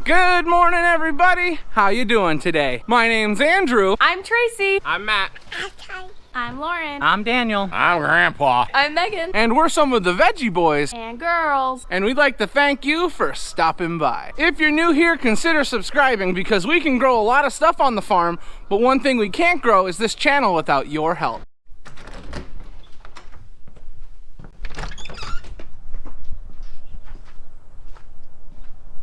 Good morning, everybody. How you doing today? My name's Andrew. I'm Tracy. I'm Matt. I'm Lauren. I'm Daniel. I'm Grandpa. I'm Megan. And we're some of the Veggie Boys. And girls. And we'd like to thank you for stopping by. If you're new here, consider subscribing because we can grow a lot of stuff on the farm, but one thing we can't grow is this channel without your help.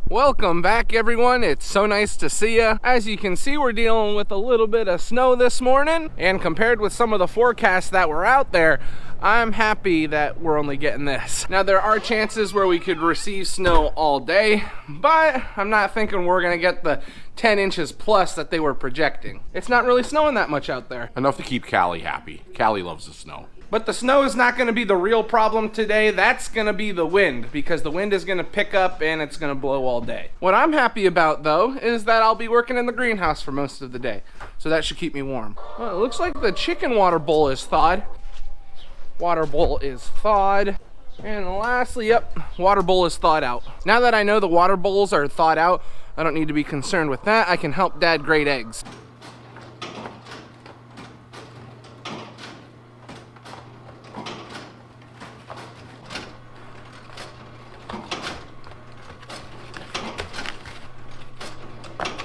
Welcome back, everyone. It's so nice to see ya. As you can see, we're dealing with a little bit of snow this morning, and compared with some of the forecasts that were out there, I'm happy that we're only getting this. Now, there are chances where we could receive snow all day, but I'm not thinking we're gonna get the 10 inches plus that they were projecting. It's not really snowing that much out there. Enough to keep Callie happy. Callie loves the snow. But the snow is not going to be the real problem today. That's going to be the wind, because the wind is going to pick up and it's going to blow all day. What I'm happy about, though, is that I'll be working in the greenhouse for most of the day. So that should keep me warm. Well, it looks like the chicken water bowl is thawed. Water bowl is thawed. And lastly, yep, water bowl is thawed out. Now that I know the water bowls are thawed out, I don't need to be concerned with that. I can help Dad grate eggs.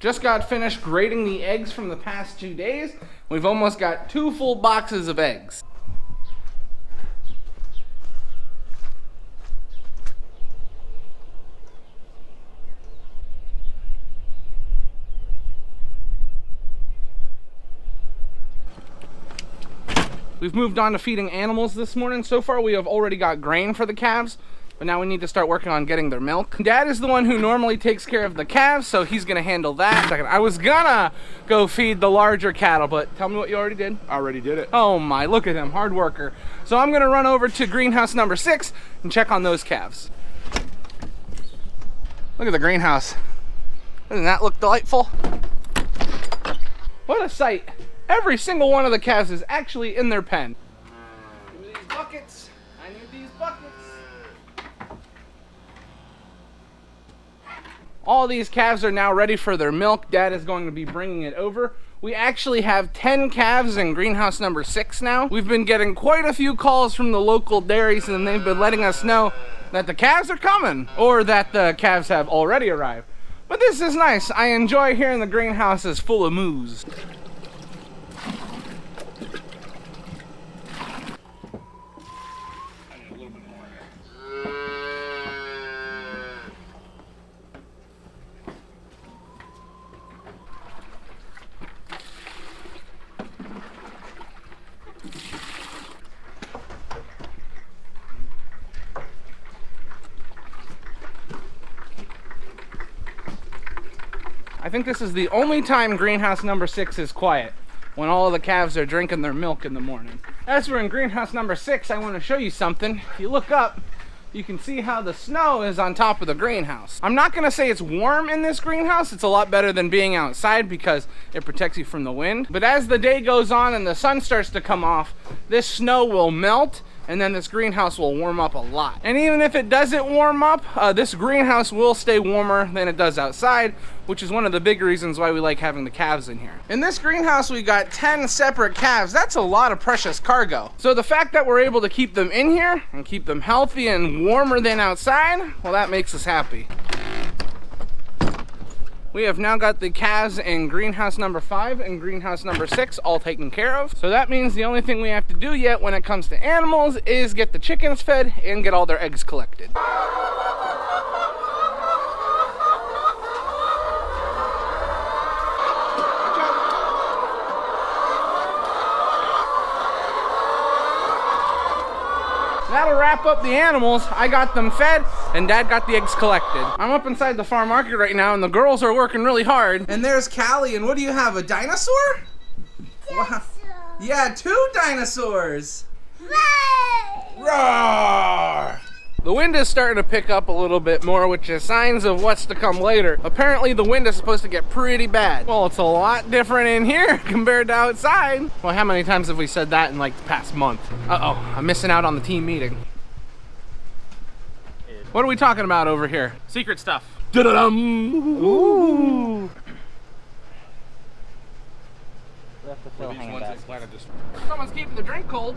Just got finished grating the eggs from the past 2 days. We've almost got 2 full boxes of eggs. We've moved on to feeding animals this morning. So far we have already got grain for the calves, but now we need to start working on getting their milk. Dad is the one who normally takes care of the calves, so he's gonna handle that. I was gonna go feed the larger cattle, but tell me what you already did. Already did it. Oh my, look at him, hard worker. So I'm gonna run over to greenhouse number 6 and check on those calves. Look at the greenhouse. Doesn't that look delightful? What a sight. Every single one of the calves is actually in their pen. Give me these buckets. I need these buckets. All these calves are now ready for their milk. Dad is going to be bringing it over. We actually have 10 calves in greenhouse number 6 now. We've been getting quite a few calls from the local dairies, and they've been letting us know that the calves are coming, or that the calves have already arrived. But this is nice. I enjoy hearing the greenhouse is full of moos. I think this is the only time greenhouse number 6 is quiet, when all of the calves are drinking their milk in the morning. As we're in greenhouse number 6, I want to show you something. If you look up, you can see how the snow is on top of the greenhouse. I'm not going to say it's warm in this greenhouse. It's a lot better than being outside because it protects you from the wind. But as the day goes on and the sun starts to come off, this snow will melt, and then this greenhouse will warm up a lot. And even if it doesn't warm up, this greenhouse will stay warmer than it does outside, which is one of the big reasons why we like having the calves in here. In this greenhouse, we got 10 separate calves. That's a lot of precious cargo. So the fact that we're able to keep them in here and keep them healthy and warmer than outside, well, that makes us happy. We have now got the calves in greenhouse number 5 and greenhouse number 6 all taken care of. So that means the only thing we have to do yet when it comes to animals is get the chickens fed and get all their eggs collected. That'll wrap up the animals. I got them fed and Dad got the eggs collected. I'm up inside the farm market right now and the girls are working really hard. And there's Callie, and what do you have, a dinosaur? Wow. Yeah, 2 dinosaurs. Roar! The wind is starting to pick up a little bit more, which is signs of what's to come later. Apparently the wind is supposed to get pretty bad. Well, it's a lot different in here compared to outside. Well, how many times have we said that in like the past month? Uh-oh, I'm missing out on the team meeting. What are we talking about over here? Secret stuff. Da-da-dum! Ooh. this. Someone's keeping the drink cold.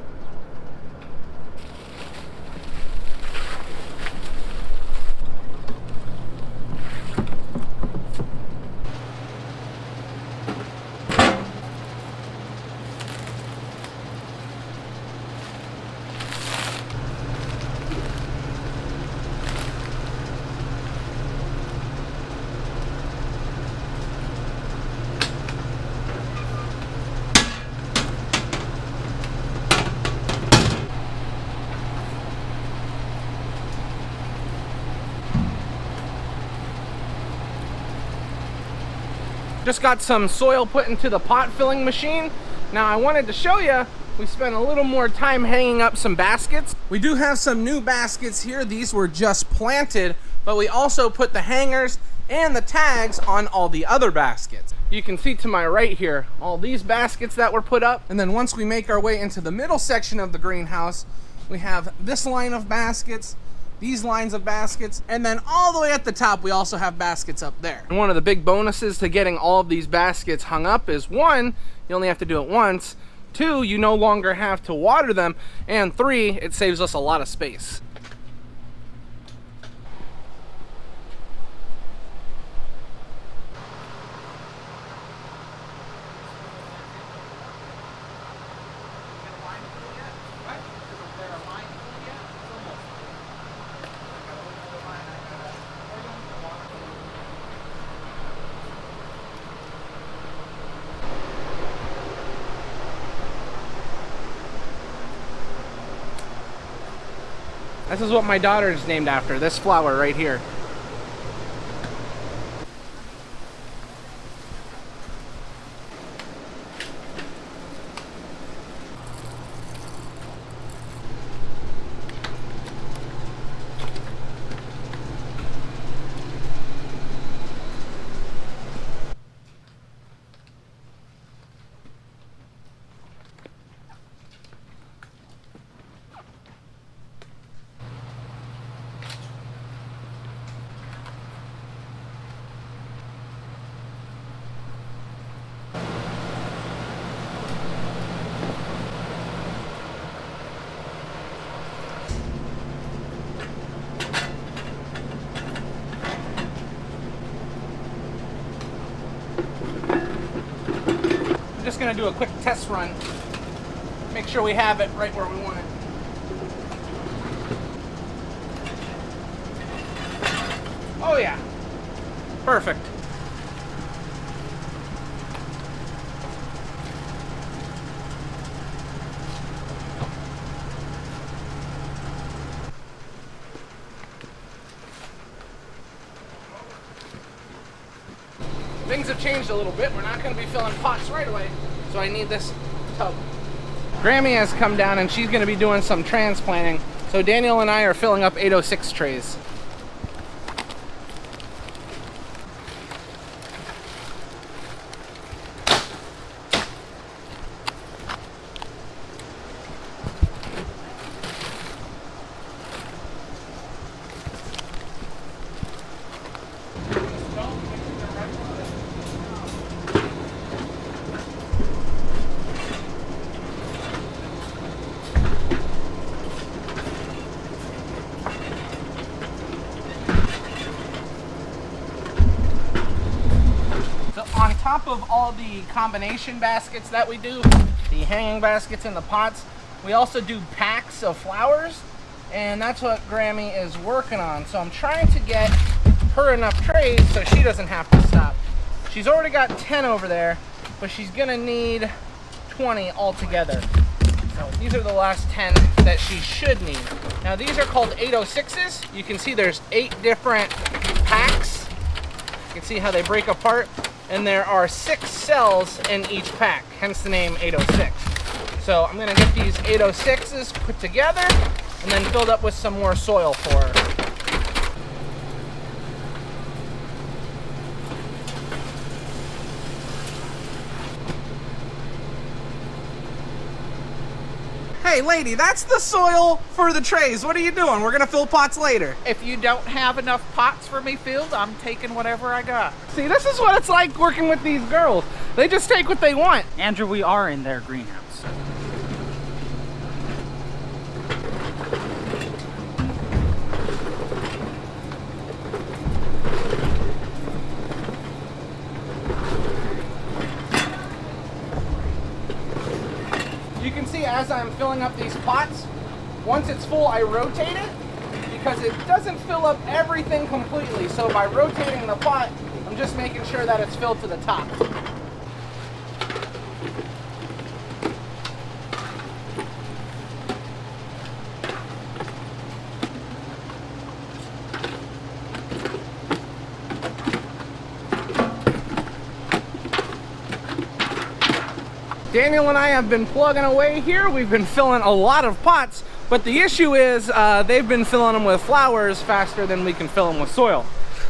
Just got some soil put into the pot filling machine. Now I wanted to show you, we spent a little more time hanging up some baskets. We do have some new baskets here. These were just planted, but we also put the hangers and the tags on all the other baskets. You can see to my right here, all these baskets that were put up. And then once we make our way into the middle section of the greenhouse, we have this line of baskets, these lines of baskets, and then all the way at the top we also have baskets up there. And one of the big bonuses to getting all of these baskets hung up is, one, you only have to do it once, two, you no longer have to water them, and three, it saves us a lot of space. This is what my daughter is named after, this flower right here. Just gonna do a quick test run. Make sure we have it right where we want it. Oh yeah, perfect. Things have changed a little bit. We're not going to be filling pots right away, so I need this tub. Grammy has come down and she's going to be doing some transplanting, so Daniel and I are filling up 806 trays. On top of all the combination baskets that we do, the hanging baskets and the pots, we also do packs of flowers, and that's what Grammy is working on. So I'm trying to get her enough trays so she doesn't have to stop. She's already got 10 over there, but she's gonna need 20 altogether. So these are the last 10 that she should need. Now these are called 806s. You can see there's 8 different packs. You can see how they break apart. And there are 6 cells in each pack, hence the name 806. So I'm gonna get these 806s put together and then filled up with some more soil for her. Hey lady, that's the soil for the trays. What are you doing? We're gonna fill pots later. If you don't have enough pots for me filled, I'm taking whatever I got. See, this is what it's like working with these girls. They just take what they want. Andrew, we are in their greenhouse. as I'm filling up these pots, once it's full, I rotate it because it doesn't fill up everything completely. So by rotating the pot, I'm just making sure that it's filled to the top. Daniel and I have been plugging away here. We've been filling a lot of pots, but the issue is they've been filling them with flowers faster than we can fill them with soil,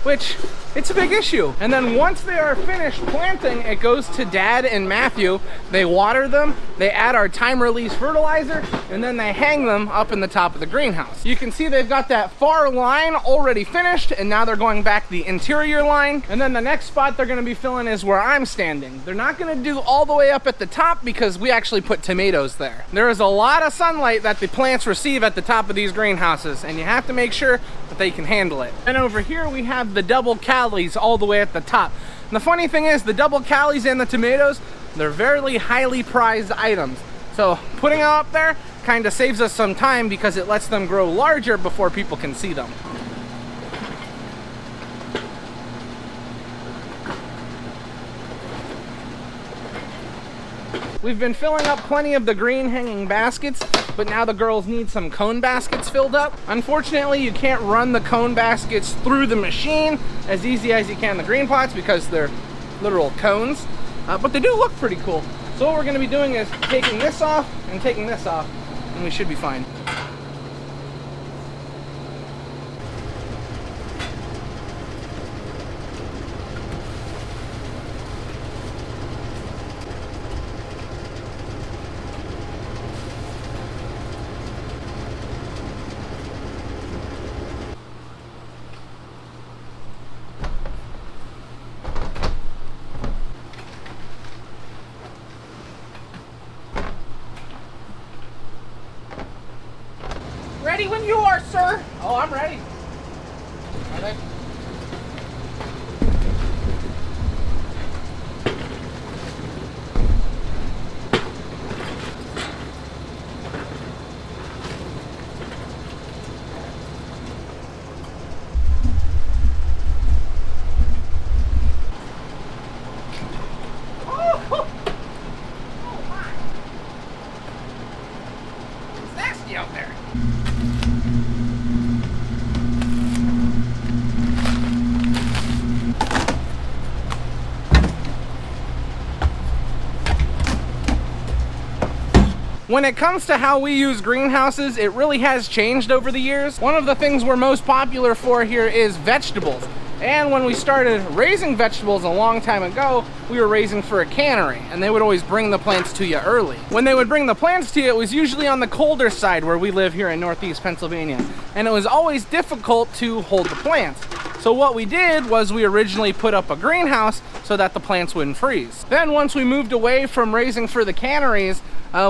which it's a big issue. And then once they are finished planting, it goes to Dad and Matthew. They water them, they add our time-release fertilizer, and then they hang them up in the top of the greenhouse. You can see they've got that far line already finished, and now they're going back the interior line. And then the next spot they're gonna be filling is where I'm standing. They're not gonna do all the way up at the top because we actually put tomatoes there. There is a lot of sunlight that the plants receive at the top of these greenhouses, and you have to make sure that they can handle it. And over here we have the double callies all the way at the top. And the funny thing is, the double callies and the tomatoes, they're very highly prized items. So putting them up there kind of saves us some time because it lets them grow larger before people can see them. We've been filling up plenty of the green hanging baskets, but now the girls need some cone baskets filled up. Unfortunately, you can't run the cone baskets through the machine as easy as you can the green pots because they're literal cones, but they do look pretty cool. So what we're gonna be doing is taking this off and taking this off, and we should be fine. Ready when you are, sir. Oh, I'm ready. Are they? Oh! Oh my! It's nasty out there. When it comes to how we use greenhouses, it really has changed over the years. One of the things we're most popular for here is vegetables. And when we started raising vegetables a long time ago, we were raising for a cannery, and they would always bring the plants to you early. When they would bring the plants to you, it was usually on the colder side where we live here in Northeast Pennsylvania. And it was always difficult to hold the plants. So what we did was we originally put up a greenhouse so that the plants wouldn't freeze. Then once we moved away from raising for the canneries,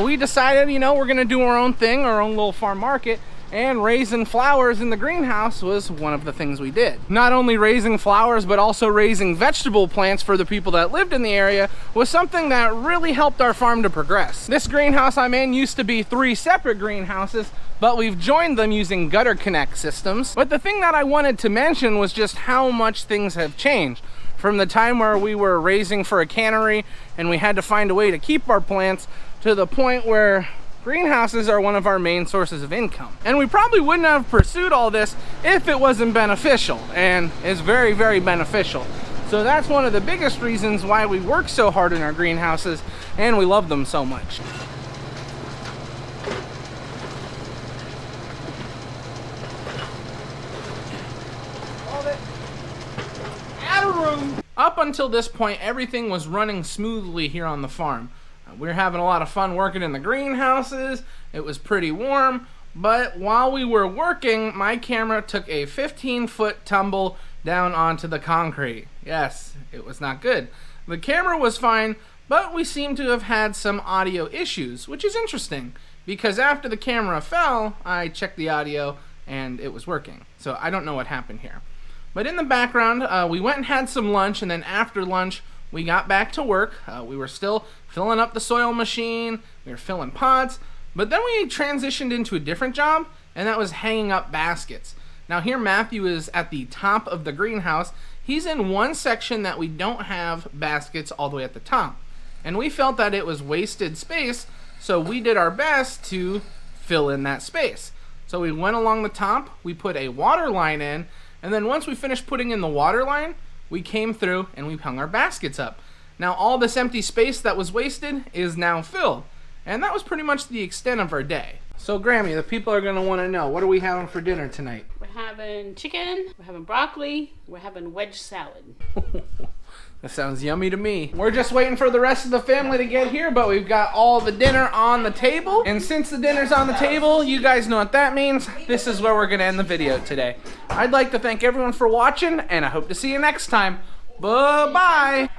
we decided, you know, we're gonna do our own thing, our own little farm market, and raising flowers in the greenhouse was one of the things we did. Not only raising flowers, but also raising vegetable plants for the people that lived in the area was something that really helped our farm to progress. This greenhouse I'm in used to be 3 separate greenhouses, but we've joined them using gutter connect systems. But the thing that I wanted to mention was just how much things have changed. From the time where we were raising for a cannery and we had to find a way to keep our plants to the point where greenhouses are one of our main sources of income. And we probably wouldn't have pursued all this if it wasn't beneficial, and it's very, very beneficial. So that's one of the biggest reasons why we work so hard in our greenhouses and we love them so much. Up until this point, everything was running smoothly here on the farm. We were having a lot of fun working in the greenhouses. It was pretty warm, but while we were working, my camera took a 15-foot tumble down onto the concrete. Yes, it was not good. The camera was fine, but we seem to have had some audio issues, which is interesting because after the camera fell, I checked the audio and it was working. So I don't know what happened here. But in the background, we went and had some lunch, and then after lunch, we got back to work. We were still filling up the soil machine, we were filling pots, But then we transitioned into a different job, and that was hanging up baskets. Now here Matthew is at the top of the greenhouse. He's in one section that we don't have baskets all the way at the top. And we felt that it was wasted space, so we did our best to fill in that space. So we went along the top, we put a water line in, and then once we finished putting in the water line, we came through and we hung our baskets up. Now all this empty space that was wasted is now filled. And that was pretty much the extent of our day. So Grammy, the people are gonna wanna know, what are we having for dinner tonight? We're having chicken, we're having broccoli, we're having wedge salad. That sounds yummy to me. We're just waiting for the rest of the family to get here, but we've got all the dinner on the table. And since the dinner's on the table, you guys know what that means. This is where we're gonna end the video today. I'd like to thank everyone for watching, and I hope to see you next time. Bye-bye.